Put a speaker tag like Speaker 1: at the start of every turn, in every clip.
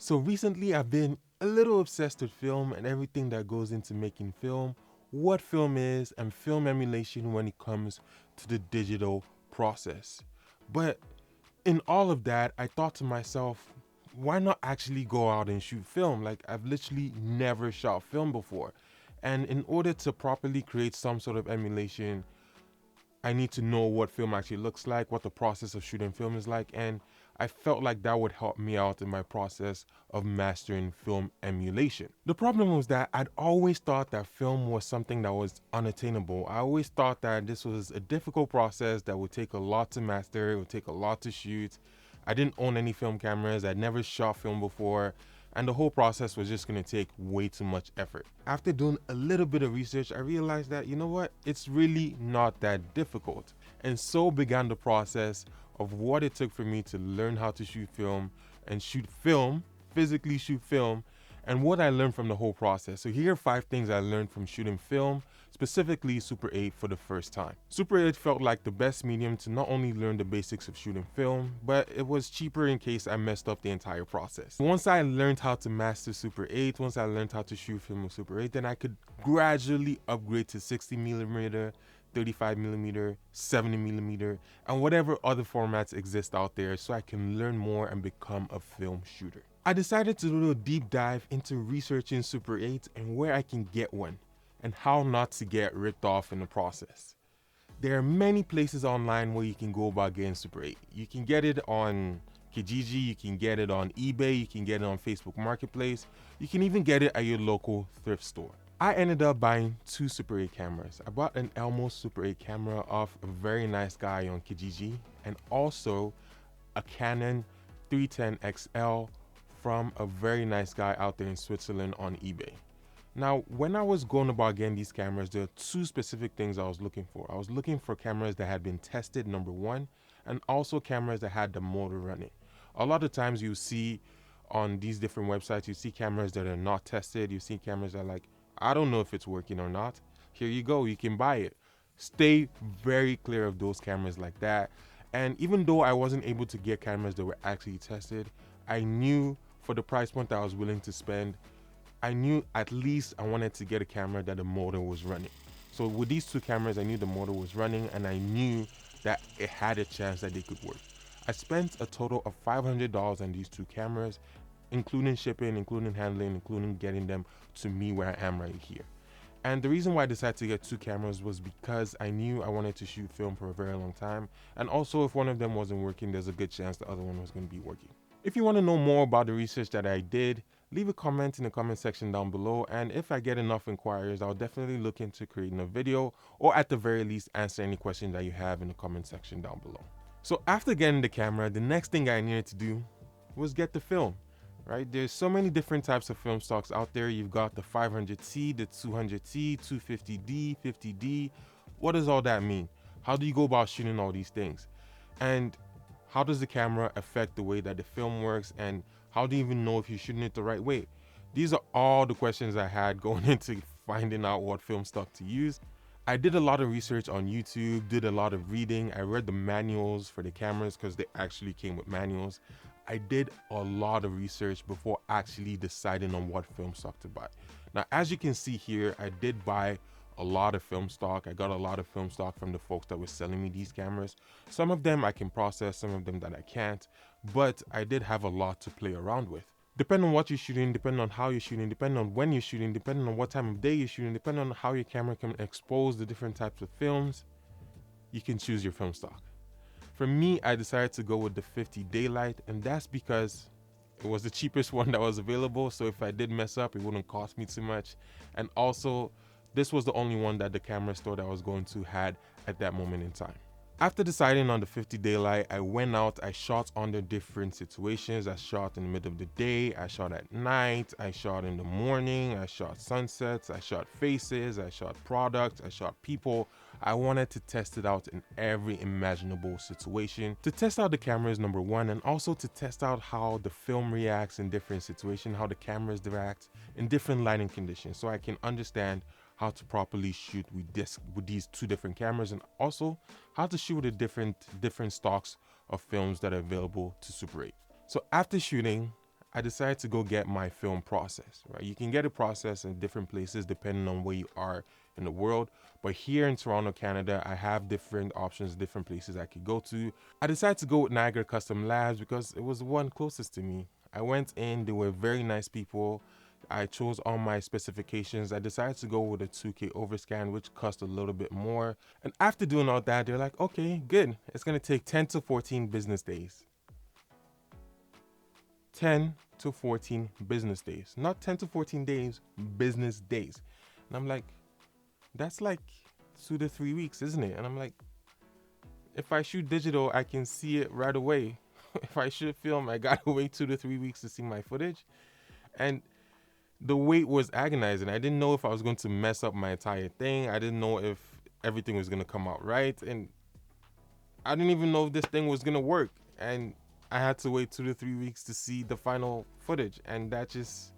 Speaker 1: So recently I've been a little obsessed with film and everything that goes into making film, what film is, and film emulation when it comes to the digital process. But in all of that, I thought to myself, why not actually go out and shoot film? Like, I've literally never shot film before. And in order to properly create some sort of emulation, I need to know what film actually looks like, what the process of shooting film is like, and I felt like that would help me out in my process of mastering film emulation. The problem was that I'd always thought that film was something that was unattainable. I always thought that this was a difficult process that would take a lot to master, it would take a lot to shoot. I didn't own any film cameras, I'd never shot film before, and the whole process was just going to take way too much effort. After doing a little bit of research, I realized that, you know what, it's really not that difficult. And so began the process of what it took for me to learn how to shoot film and shoot film, physically shoot film, and what I learned from the whole process. So here are 5 things I learned from shooting film, specifically Super 8 for the first time. Super 8 felt like the best medium to not only learn the basics of shooting film, but it was cheaper in case I messed up the entire process. Once I learned how to master Super 8, once I learned how to shoot film with Super 8, then I could gradually upgrade to 60mm, 35mm, 70mm, and whatever other formats exist out there so I can learn more and become a film shooter. I decided to do a deep dive into researching Super 8 and where I can get one, and how not to get ripped off in the process. There are many places online where you can go about getting Super 8. You can get it on Kijiji, you can get it on eBay, you can get it on Facebook Marketplace, you can even get it at your local thrift store. I ended up buying 2 Super 8 cameras. I bought an Elmo Super 8 camera off a very nice guy on Kijiji, and also a Canon 310 XL from a very nice guy out there in Switzerland on eBay. Now, when I was going about getting these cameras, there are 2 specific things I was looking for. I was looking for cameras that had been tested, number 1, and also cameras that had the motor running. A lot of times you see on these different websites, you see cameras that are not tested, you see cameras that are like, I don't know if it's working or not. Here you go, you can buy it. Stay very clear of those cameras like that. And even though I wasn't able to get cameras that were actually tested, I knew for the price point that I was willing to spend, I knew at least I wanted to get a camera that the motor was running. So with these 2 cameras, I knew the motor was running and I knew that it had a chance that they could work. I spent a total of $500 on these 2 cameras, including shipping, including handling, including getting them to me where I am right here. And the reason why I decided to get 2 cameras was because I knew I wanted to shoot film for a very long time. And also if one of them wasn't working, there's a good chance the other one was going to be working. If you want to know more about the research that I did, leave a comment in the comment section down below, and if I get enough inquiries, I'll definitely look into creating a video, or at the very least answer any questions that you have in the comment section down below. So after getting the camera, the next thing I needed to do was get the film. Right? There's so many different types of film stocks out there. You've got the 500T, the 200T, 250D, 50D. What does all that mean? How do you go about shooting all these things? And how does the camera affect the way that the film works? And how do you even know if you're shooting it the right way? These are all the questions I had going into finding out what film stock to use. I did a lot of research on YouTube, did a lot of reading. I read the manuals for the cameras because they actually came with manuals. I did a lot of research before actually deciding on what film stock to buy. Now, as you can see here, I did buy a lot of film stock. I got a lot of film stock from the folks that were selling me these cameras. Some of them I can process, some of them that I can't, but I did have a lot to play around with. Depending on what you're shooting, depending on how you're shooting, depending on when you're shooting, depending on what time of day you're shooting, depending on how your camera can expose the different types of films, you can choose your film stock. For me, I decided to go with the 50 daylight, and that's because it was the cheapest one that was available. So if I did mess up, it wouldn't cost me too much. And also, this was the only one that the camera store that I was going to had at that moment in time. After deciding on the 50 daylight, I went out, I shot under different situations. I shot in the middle of the day, I shot at night, I shot in the morning, I shot sunsets, I shot faces, I shot products, I shot people. I wanted to test it out in every imaginable situation. To test out the cameras, number 1, and also to test out how the film reacts in different situations, how the cameras react in different lighting conditions, so I can understand how to properly shoot with these 2 different cameras, and also how to shoot with the different stocks of films that are available to Super 8. So after shooting, I decided to go get my film processed, right? You can get it processed in different places depending on where you are in the world. But here in Toronto, Canada, I have different options, different places I could go to. I decided to go with Niagara Custom Labs because it was the one closest to me. I went in, they were very nice people. I chose all my specifications. I decided to go with a 2K overscan, which cost a little bit more. And after doing all that, they're like, okay, good. It's gonna take 10 to 14 business days. 10 to 14 business days. Not 10 to 14 days, business days. And I'm like, that's like 2 to 3 weeks, isn't it? And I'm like, if I shoot digital, I can see it right away. If I shoot film, I gotta wait 2 to 3 weeks to see my footage. And the wait was agonizing. I didn't know if I was going to mess up my entire thing. I didn't know if everything was gonna come out right. And I didn't even know if this thing was gonna work. And I had to wait 2 to 3 weeks to see the final footage. And that just,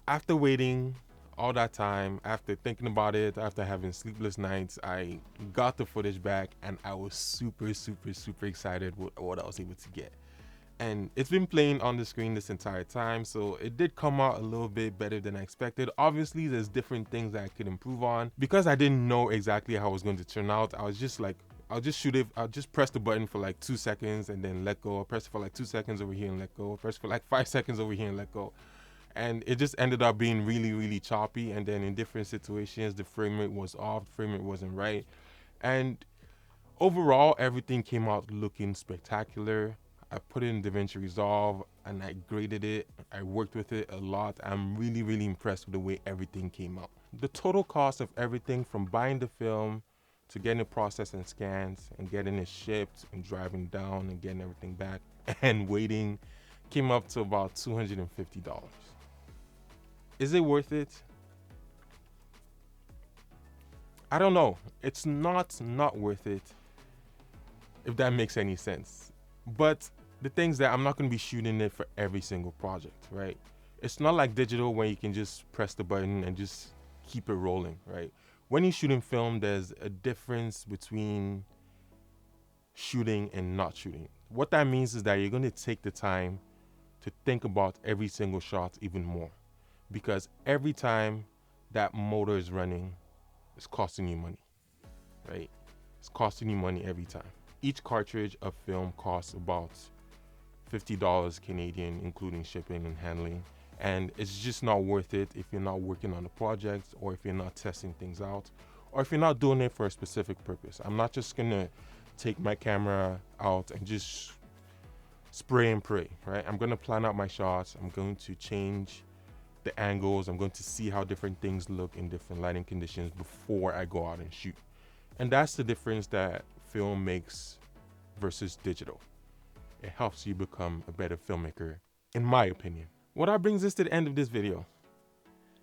Speaker 1: after waiting all that time, after thinking about it, after having sleepless nights, I got the footage back and I was super, super, super excited with what I was able to get. And it's been playing on the screen this entire time, so it did come out a little bit better than I expected. Obviously, there's different things that I could improve on. Because I didn't know exactly how it was going to turn out, I was just like, I'll just shoot it. I'll just press the button for like 2 seconds and then let go. Press it for like 2 seconds over here and let go. Press for like 5 seconds over here and let go. And it just ended up being really, really choppy. And then in different situations, the frame rate was off, the frame rate wasn't right. And overall, everything came out looking spectacular. I put it in DaVinci Resolve and I graded it. I worked with it a lot. I'm really, really impressed with the way everything came out. The total cost of everything from buying the film to getting it processed and scanned and getting it shipped and driving down and getting everything back and waiting came up to about $250. Is it worth it? I don't know. It's not worth it, if that makes any sense. But the things that I'm not going to be shooting it for every single project, right? It's not like digital where you can just press the button and just keep it rolling, right? When you're shooting film, there's a difference between shooting and not shooting. What that means is that you're going to take the time to think about every single shot even more, because every time that motor is running, it's costing you money, right? It's costing you money every time. Each cartridge of film costs about $50 Canadian, including shipping and handling. And it's just not worth it if you're not working on the project, or if you're not testing things out, or if you're not doing it for a specific purpose. I'm not just gonna take my camera out and just spray and pray, right? I'm gonna plan out my shots. I'm going to change the angles. I'm going to see how different things look in different lighting conditions before I go out and shoot. And that's the difference that film makes versus digital. It helps you become a better filmmaker, in my opinion. Well, that brings us to the end of this video.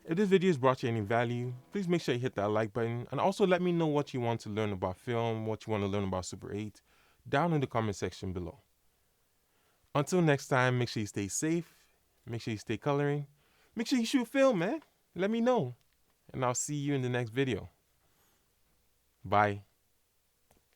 Speaker 1: If this video has brought you any value, please make sure you hit that like button, and also let me know what you want to learn about film, what you want to learn about Super 8, down in the comment section below. Until next time, make sure you stay safe, make sure you stay coloring, make sure you shoot film, man. Let me know, and I'll see you in the next video. Bye.